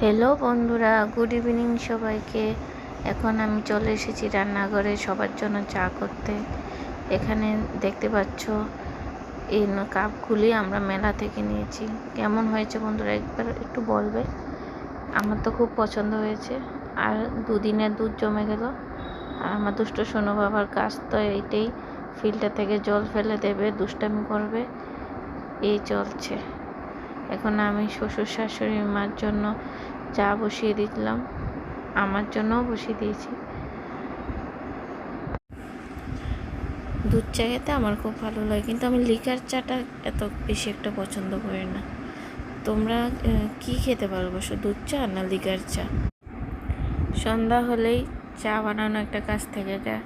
Hello বন্ধুরা, good evening সবাইকে। এখন আমি চলে এসেছি রান্নাঘরে সবার জন্য চা করতে। এখানে দেখতে পাচ্ছ এই কাপগুলি আমরা মেলা থেকে নিয়েছি। কেমন হয়েছে বন্ধুরা একবার একটু বলবে। আমার তো খুব পছন্দ হয়েছে। আর দুদিনের দুধ জমে গেল। আর আমার দুষ্ট সোনু বাবার কাজ তো এইটাই, ফিল্টার থেকে জল ফেলে দেবে, দুষ্টামি করবে, এই চলছে। এখন আমি শ্বশুর শাশুড়ি মার জন্য চা বসিয়ে দিলাম, আমার জন্যও বসিয়ে দিয়েছি। দুধ চা খেতে আমার খুব ভালো লাগে, কিন্তু আমি লিকার চাটা এত বেশি একটা পছন্দ করি না। তোমরা কি খেতে ভালোবাসো, দুধ চা না লিকার চা? সন্ধ্যা হলেই চা বানানো একটা কাজ থেকে যায়।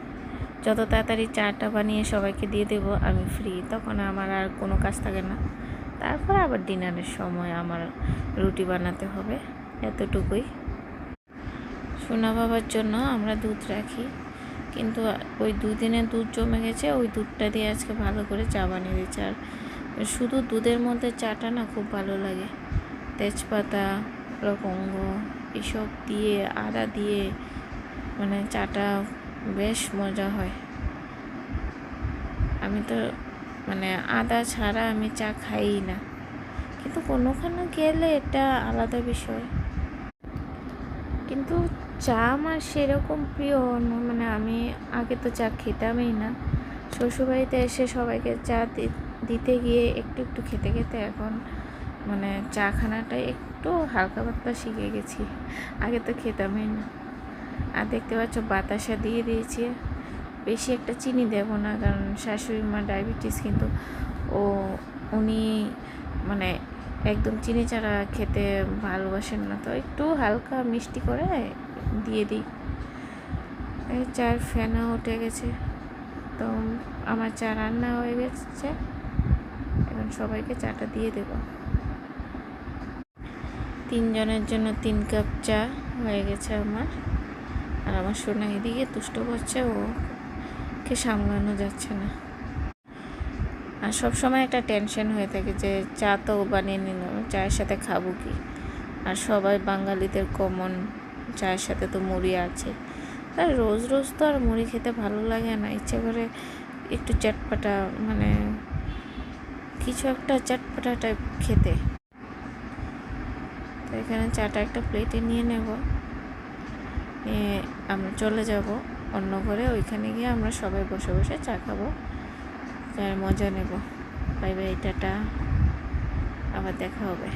যত তাড়াতাড়ি চাটা বানিয়ে সবাইকে দিয়ে দেব আমি ফ্রি, তখন আমার আর কোনো কাজ থাকে না। তারপর আবার ডিনারের সময় আমার রুটি বানাতে হবে, এতটুকুই। সোনা বাবার জন্য আমরা দুধ রাখি, কিন্তু ওই দুদিনে দুধ জমে গেছে, ওই দুধটা দিয়ে আজকে ভালো করে চা বানিয়ে দিচ্ছে। আর শুধু দুধের মধ্যে চাটা না খুব ভালো লাগে, তেজপাতা, লবঙ্গ এসব দিয়ে, আদা দিয়ে, মানে চাটা বেশ মজা হয়। আমি তো মানে আদা ছাড়া আমি চা খাই না, কিন্তু কোনোখানে গেলে এটা আলাদা বিষয়। কিন্তু চা আমার সেরকম প্রিয় মানে আমি আগে তো চা খেতামই না। শ্বশুরবাড়িতে এসে সবাইকে চা দিতে গিয়ে একটু একটু খেতে খেতে এখন মানে চা খানাটা একটু হালকা পাতলা শিখে গেছি, আগে তো খেতামই না। আর দেখতে পাচ্ছ বাতাসা দিয়ে দিয়েছি, বেশি একটা চিনি দেব না, কারণ শাশুড়ি মা ডায়াবেটিস, কিন্তু উনি মানে একদম চিনি ছাড়া খেতে ভালোবাসেন না, তো একটু হালকা মিষ্টি করে দিয়ে দিই। এই চার ফেনা উঠে গেছে, তো আমার চা রান্না হয়ে গেছে। এখন সবাইকে চাটা দিয়ে দেব। 3 জনের জন্য 3 কাপ চা হয়ে গেছে আমার। আর আমার সোনা এদিকে দুষ্ট করছে, ওকে সামলানো যাচ্ছে না। আর সবসময় একটা টেনশন হয়ে থাকে যে চা তো বানিয়ে নিলাম, চায়ের সাথে খাবো কি। আর সবাই বাঙালিদের কমন, চায়ের সাথে তো মুড়ি আছে। আর রোজ রোজ তো আর মুড়ি খেতে ভালো লাগে না, ইচ্ছে করে একটু চটপাটা, মানে কিছু একটা চটপাটা টাইপ খেতে। তো এখানে চাটা একটা প্লেটে নিয়ে নেব, নিয়ে আমরা চলে যাব অন্য ঘরে। ওইখানে গিয়ে আমরা সবাই বসে বসে চা খাবো, চায়ের মজা নেব। বাই বাই, টাটা, আবার দেখা হবে।